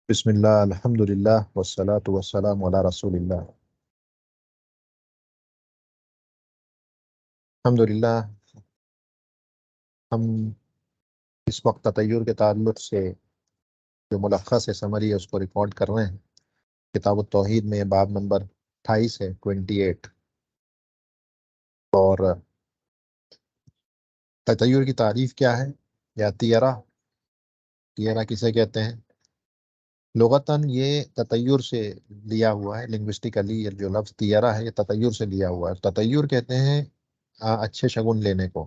بسم اللہ الحمد للہ والصلاة والسلام علی رسول اللہ۔ الحمد للہ ہم اس وقت تطیر کے تعلق سے جو ملخص ہے سمری ہے اس کو ریکارڈ کر رہے ہیں۔ کتاب التوحید میں باب نمبر 28 ہے 28۔ اور تطیر کی تعریف کیا ہے یا تیرہ کسے کہتے ہیں؟ لغتاً یہ تطیر سے لیا ہوا ہے، لنگوسٹیکلی جو لفظ تیرہ ہے یہ تطیر سے لیا ہوا ہے۔ تطیر کہتے ہیں اچھے شگن لینے کو،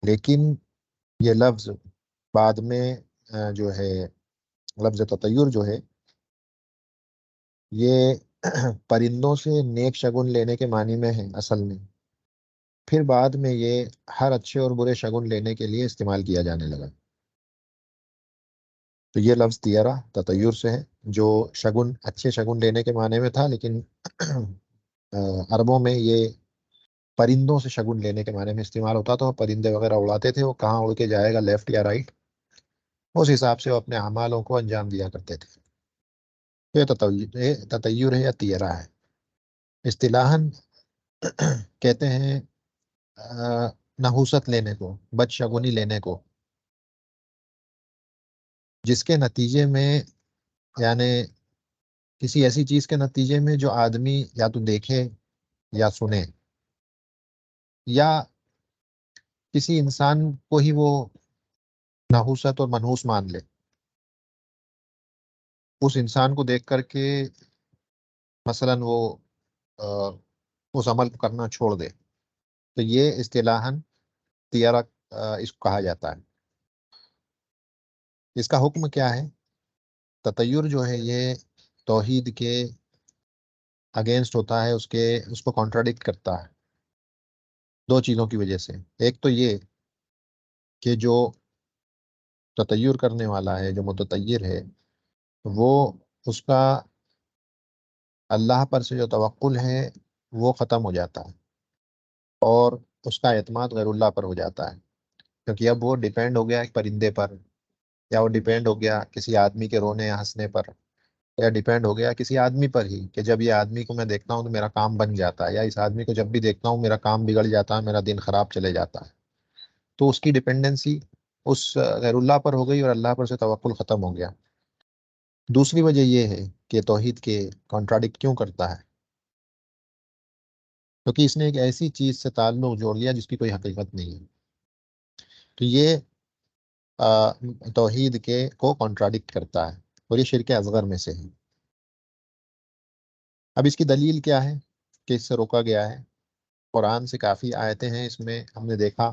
لیکن یہ لفظ بعد میں جو ہے لفظ تطیر جو ہے یہ پرندوں سے نیک شگن لینے کے معنی میں ہے اصل میں، پھر بعد میں یہ ہر اچھے اور برے شگن لینے کے لیے استعمال کیا جانے لگا۔ تو یہ لفظ تیرہ تطیر سے ہے، جو شگن اچھے شگن لینے کے معنی میں تھا، لیکن عربوں میں یہ پرندوں سے شگن لینے کے معنی میں استعمال ہوتا تھا۔ پرندے وغیرہ اڑاتے تھے، وہ کہاں اڑ کے جائے گا، لیفٹ یا رائٹ، اس حساب سے وہ اپنے اعمالوں کو انجام دیا کرتے تھے۔ یہ تطیر ہے یا تیرہ ہے۔ اصطلاحاً کہتے ہیں نحوست لینے کو، بدشگونی لینے کو، جس کے نتیجے میں یعنی کسی ایسی چیز کے نتیجے میں جو آدمی یا تو دیکھے یا سنے، یا کسی انسان کو ہی وہ نحوست اور منحوس مان لے، اس انسان کو دیکھ کر کے مثلاً وہ اس عمل کو کرنا چھوڑ دے، تو یہ اصطلاحاً تیرہ اس کو کہا جاتا ہے۔ اس کا حکم کیا ہے؟ تطیر جو ہے یہ توحید کے اگینسٹ ہوتا ہے، اس کو کانٹراڈکٹ کرتا ہے دو چیزوں کی وجہ سے۔ ایک تو یہ کہ جو تطیر کرنے والا ہے، جو متطیر ہے، وہ اس کا اللہ پر سے جو توکل ہے وہ ختم ہو جاتا ہے، اور اس کا اعتماد غیر اللہ پر ہو جاتا ہے، کیونکہ اب وہ ڈیپینڈ ہو گیا ایک پرندے پر، یا وہ ڈیپینڈ ہو گیا کسی آدمی کے رونے یا ہنسنے پر، یا ڈیپینڈ ہو گیا کسی آدمی پر ہی کہ جب یہ آدمی کو میں دیکھتا ہوں تو میرا کام بن جاتا ہے، یا اس آدمی کو جب بھی دیکھتا ہوں میرا کام بگڑ جاتا ہے، میرا دن خراب چلے جاتا ہے۔ تو اس کی ڈیپینڈنسی اس غیر اللہ پر ہو گئی اور اللہ پر سے توکل ختم ہو گیا۔ دوسری وجہ یہ ہے کہ توحید کے کانٹراڈکٹ کیوں کرتا ہے، کیونکہ اس نے ایک ایسی چیز سے تعلق جوڑ لیا جس کی کوئی حقیقت نہیں ہے۔ تو یہ توحید کے کو کانٹراڈکٹ کرتا ہے، اور یہ شرک اصغر میں سے ہے۔ اب اس کی دلیل کیا ہے کہ اس سے روکا گیا ہے؟ قرآن سے کافی آیتیں ہیں، اس میں ہم نے دیکھا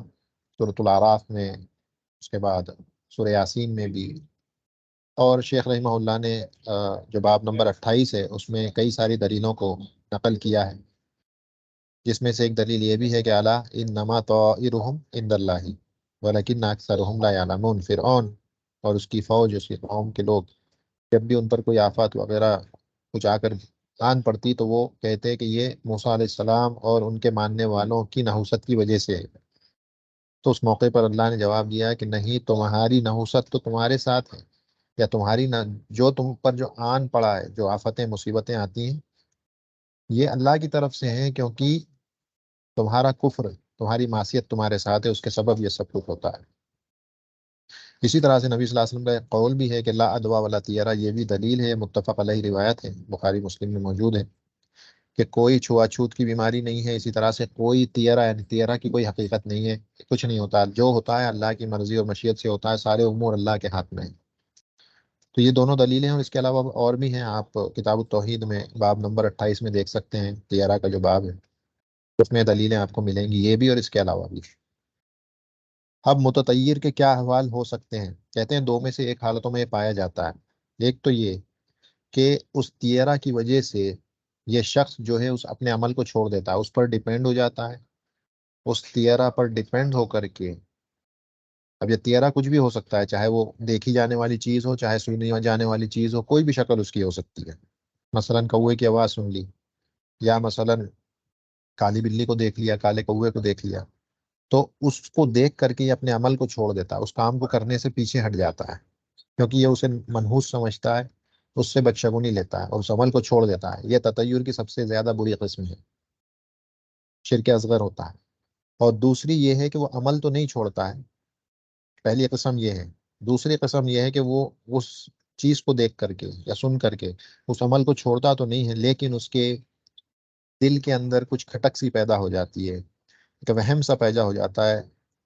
سورۃ الاعراف میں، اس کے بعد سورہ یاسین میں بھی، اور شیخ رحمہ اللہ نے جو باب نمبر 28 ہے اس میں کئی ساری دلیلوں کو نقل کیا ہے، جس میں سے ایک دلیل یہ بھی ہے کہ الا انما طائرهم عند اللہ ولکن اکثرهم لا یعلمون۔ فرعون اور اس کی فوج، اس کی قوم کے لوگ، جب بھی ان پر کوئی آفات وغیرہ کچھ آ کر آن پڑتی تو وہ کہتے کہ یہ موسیٰ علیہ السلام اور ان کے ماننے والوں کی نحوست کی وجہ سے ہے۔ تو اس موقع پر اللہ نے جواب دیا کہ نہیں، تمہاری نحوست تو تمہارے ساتھ ہے، یا تمہاری جو تم پر جو آن پڑا ہے، جو آفتیں مصیبتیں آتی ہیں، یہ اللہ کی طرف سے ہیں، کیونکہ تمہارا کفر، تمہاری معصیت تمہارے ساتھ ہے، اس کے سبب یہ سب کچھ ہوتا ہے۔ اسی طرح سے نبی صلی اللہ علیہ وسلم کا ایک قول بھی ہے کہ لا ادوا ولا تیرا، یہ بھی دلیل ہے، متفق علیہ روایت ہے، بخاری مسلم میں موجود ہے، کہ کوئی چھوا چھوت کی بیماری نہیں ہے، اسی طرح سے کوئی تیرا یعنی تیرا کی کوئی حقیقت نہیں ہے، کچھ نہیں ہوتا، جو ہوتا ہے اللہ کی مرضی اور مشیت سے ہوتا ہے، سارے امور اللہ کے ہاتھ میں ہیں۔ تو یہ دونوں دلیلیں ہیں، اور اس کے علاوہ اور بھی ہیں، آپ کتاب التوحید میں باب نمبر 28 میں دیکھ سکتے ہیں، تیرا کا جو باب ہے اس میں دلیلیں آپ کو ملیں گی، یہ بھی اور اس کے علاوہ بھی۔ اب متطیر کے کیا احوال ہو سکتے ہیں؟ کہتے ہیں دو میں سے ایک حالتوں میں یہ پایا جاتا ہے۔ ایک تو یہ کہ اس تیرہ کی وجہ سے یہ شخص جو ہے اس اپنے عمل کو چھوڑ دیتا ہے، اس پر ڈیپینڈ ہو جاتا ہے، اس تیرہ پر ڈیپینڈ ہو کر کے۔ اب یہ تیرہ کچھ بھی ہو سکتا ہے، چاہے وہ دیکھی جانے والی چیز ہو، چاہے سنی جانے والی چیز ہو، کوئی بھی شکل اس کی ہو سکتی ہے۔ مثلاً کوے کی آواز سن لی، یا مثلاً کالی بلی کو دیکھ لیا، کالے کوے کو دیکھ لیا، تو اس کو دیکھ کر کے یہ اپنے عمل کو چھوڑ دیتا ہے، اس کام کو کرنے سے پیچھے ہٹ جاتا ہے۔ کیونکہ یہ اسے منحوس سمجھتا ہے، اس سے بدشگونی لیتا ہے اور اس عمل کو چھوڑ دیتا ہے۔ یہ تطیر کی سب سے زیادہ بری قسم ہے، شرک اصغر ہوتا ہے۔ اور دوسری یہ ہے کہ وہ عمل تو نہیں چھوڑتا ہے، پہلی قسم یہ ہے۔ دوسری قسم یہ ہے کہ وہ اس چیز کو دیکھ کر کے یا سن کر کے اس عمل کو چھوڑتا تو نہیں ہے، لیکن اس کے دل کے اندر کچھ کھٹک سی پیدا ہو جاتی ہے، ایک وہم سا پیدا ہو جاتا ہے،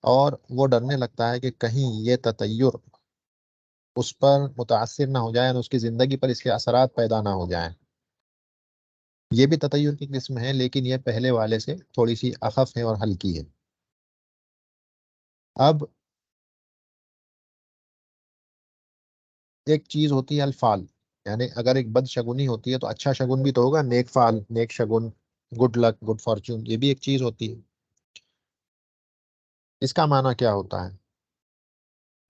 اور وہ ڈرنے لگتا ہے کہ کہیں یہ تطیر اس پر متاثر نہ ہو جائے، اور اس کی زندگی پر اس کے اثرات پیدا نہ ہو جائیں۔ یہ بھی تطیر کی قسم ہے، لیکن یہ پہلے والے سے تھوڑی سی اخف ہے اور ہلکی ہے۔ اب ایک چیز ہوتی ہے الفال، یعنی اگر ایک بد شگونی ہوتی ہے تو اچھا شگون بھی تو ہوگا، نیک فال، نیک شگون، گڈ لک، گڈ فارچون، یہ بھی ایک چیز ہوتی ہے۔ اس کا معنی کیا ہوتا ہے؟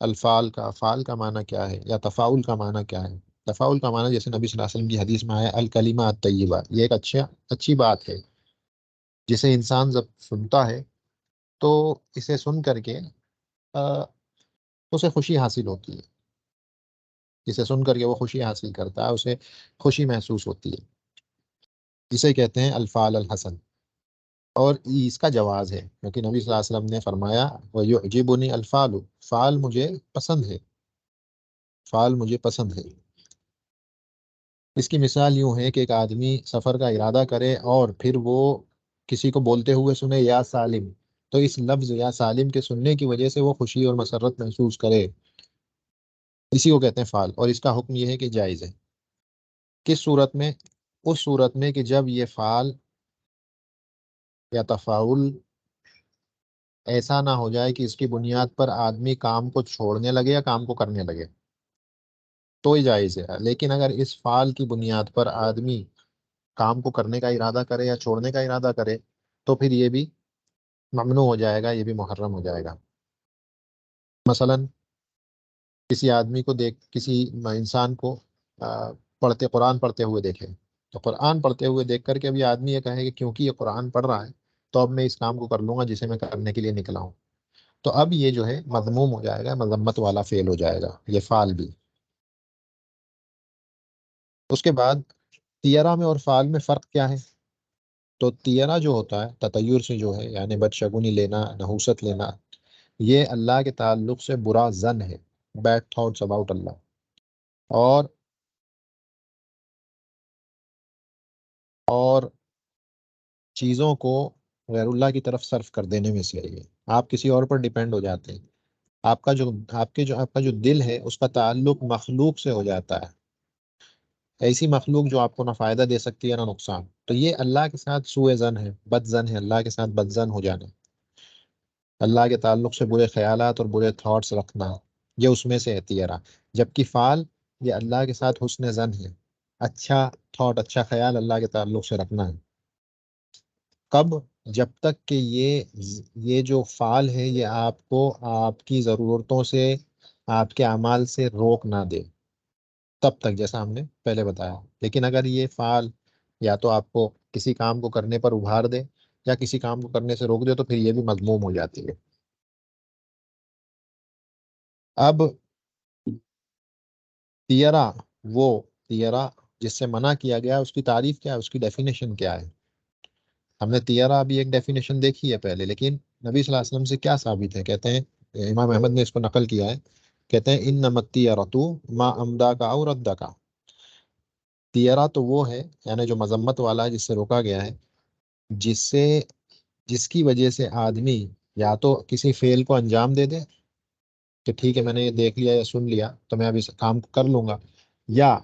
الفال کا، فال کا معنی کیا ہے، یا تفاعل کا معنی کیا ہے؟ تفاعل کا معنی جیسے نبی صلی اللہ علیہ وسلم کی حدیث میں آیا الکلمہ الطیبہ، یہ ایک اچھی بات ہے، جسے انسان جب سنتا ہے تو اسے سن کر کے آ، اسے خوشی حاصل ہوتی ہے، جسے سن کر کے وہ خوشی حاصل کرتا ہے، اسے خوشی محسوس ہوتی ہے، اسے کہتے ہیں الفال الحسن۔ اور اس کا جواز ہے، کیونکہ نبی صلی اللہ علیہ وسلم نے فرمایا وَيُعْجِبُنِي الفال، فال مجھے پسند ہے، فال مجھے پسند ہے۔ اس کی مثال یوں ہے کہ ایک آدمی سفر کا ارادہ کرے اور پھر وہ کسی کو بولتے ہوئے سنے یا سالم، تو اس لفظ یا سالم کے سننے کی وجہ سے وہ خوشی اور مسرت محسوس کرے، اسی کو کہتے ہیں فال، اور اس کا حکم یہ ہے کہ جائز ہے۔ کس صورت میں؟ اس صورت میں کہ جب یہ فال یا تفاعل ایسا نہ ہو جائے کہ اس کی بنیاد پر آدمی کام کو چھوڑنے لگے یا کام کو کرنے لگے، تو ہی جائز ہے۔ لیکن اگر اس فعل کی بنیاد پر آدمی کام کو کرنے کا ارادہ کرے یا چھوڑنے کا ارادہ کرے تو پھر یہ بھی ممنوع ہو جائے گا، یہ بھی محرم ہو جائے گا۔ مثلا کسی آدمی کو کسی انسان کو قرآن پڑھتے ہوئے دیکھے، تو قرآن پڑھتے ہوئے دیکھ کر کے ابھی آدمی یہ کہے کہ کیونکہ یہ قرآن پڑھ رہا ہے تو اب میں اس کام کو کر لوں گا جسے میں کرنے کے لیے نکلا ہوں، تو اب یہ جو ہے مذموم ہو جائے گا، مذمت والا فعل ہو جائے گا یہ فعل بھی۔ اس کے بعد تیرہ میں اور فعل میں فرق کیا ہے؟ تو تیرہ جو ہوتا ہے تطیر سے جو ہے، یعنی بدشگونی لینا، نحوست لینا، یہ اللہ کے تعلق سے برا ظن ہے، بیڈ تھاٹس اباؤٹ اللہ، اور اور چیزوں کو غیر اللہ کی طرف صرف کر دینے میں سے ہے یہ۔ آپ کسی اور پر ڈیپینڈ ہو جاتے ہیں، آپ کا جو دل ہے اس کا تعلق مخلوق سے ہو جاتا ہے، ایسی مخلوق جو آپ کو نہ فائدہ دے سکتی ہے نہ نقصان، تو یہ اللہ کے ساتھ سوء ظن ہے، بد ظن ہے، اللہ کے ساتھ بد ظن ہو جانا، اللہ کے تعلق سے برے خیالات اور برے تھاٹس رکھنا، یہ اس میں سے ہے تیرہ۔ جبکہ فعل یہ اللہ کے ساتھ حسن ظن ہے، اچھا تھاٹ، اچھا خیال اللہ کے تعلق سے رکھنا ہے۔ کب؟ جب تک کہ یہ جو فعل ہے یہ آپ کو آپ کی ضرورتوں سے، آپ کے اعمال سے روک نہ دے، تب تک، جیسا ہم نے پہلے بتایا۔ لیکن اگر یہ فعل یا تو آپ کو کسی کام کو کرنے پر ابھار دے یا کسی کام کو کرنے سے روک دے تو پھر یہ بھی مذموم ہو جاتی ہے۔ اب تیرا، وہ تیرا جس سے منع کیا گیا اس کی تعریف کیا ہے، اس کی ڈیفینیشن کیا ہے؟ ہم نے تیرا بھی ایک ڈیفینیشن دیکھی ہے پہلے، لیکن نبی صلی اللہ علیہ وسلم سے کیا ثابت ہے؟ کہتے ہیں، امام احمد نے اس کو نقل کیا ہے، کہتے ہیں ان نمتی رتو ما امدا کا اور ردا کا، تیرا تو وہ ہے، یعنی جو مذمت والا ہے، جس سے روکا گیا ہے، جس سے جس کی وجہ سے آدمی یا تو کسی فعل کو انجام دے دے کہ ٹھیک ہے میں نے یہ دیکھ لیا یا سن لیا تو میں اب اس کام کو کر لوں گا، یا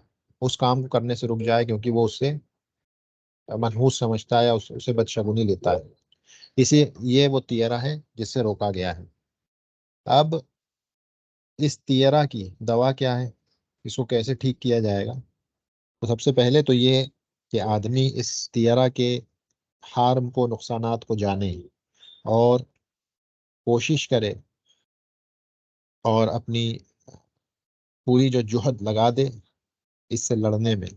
اس کام کو کرنے سے رک جائے کیونکہ وہ اس سے منحوس سمجھتا ہے یا اسے بدشگونی لیتا ہے، اسی یہ وہ تیرہ ہے جس سے روکا گیا ہے۔ اب اس تیرہ کی دوا کیا ہے، اس کو کیسے ٹھیک کیا جائے گا؟ تو سب سے پہلے تو یہ کہ آدمی اس تیرہ کے ہارم کو، نقصانات کو جانے اور کوشش کرے اور اپنی پوری جو جہد لگا دے اس سے لڑنے میں،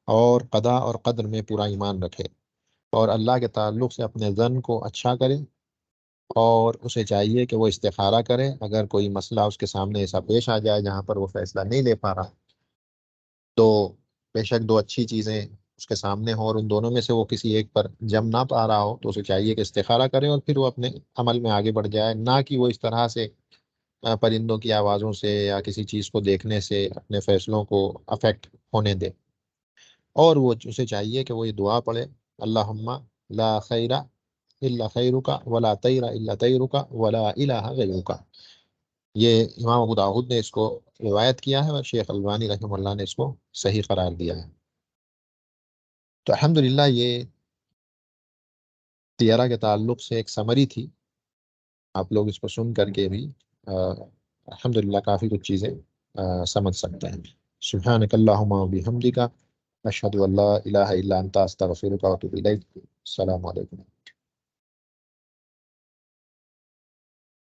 اور قضا اور قدر میں پورا ایمان رکھے، اور اللہ کے تعلق سے اپنے ظن کو اچھا کرے، اور اسے چاہیے کہ وہ استخارہ کرے، اگر کوئی مسئلہ اس کے سامنے ایسا پیش آ جائے جہاں پر وہ فیصلہ نہیں لے پا رہا، تو بے شک دو اچھی چیزیں اس کے سامنے ہوں اور ان دونوں میں سے وہ کسی ایک پر جم نہ پا رہا ہو، تو اسے چاہیے کہ استخارہ کرے اور پھر وہ اپنے عمل میں آگے بڑھ جائے، نہ کہ وہ اس طرح سے پرندوں کی آوازوں سے یا کسی چیز کو دیکھنے سے اپنے فیصلوں کو افیکٹ ہونے دے۔ اور وہ اسے چاہیے کہ وہ یہ دعا پڑھے، اللہم لا خیر الا خیرک ولا طیر الا طیرک ولا الہ غیرک۔ یہ امام ابو داؤد نے اس کو روایت کیا ہے اور شیخ البانی رحمہ اللہ نے اس کو صحیح قرار دیا ہے۔ تو الحمدللہ یہ تیرہ کے تعلق سے ایک سمری تھی، آپ لوگ اس کو سن کر کے بھی الحمدللہ کافی کچھ چیزیں سمجھ سکتے ہیں۔ سبحانک اللہم و بحمدک، اشہد ان لا الہ الا انت استغفرک و اتوب الیک۔ السلام علیکم۔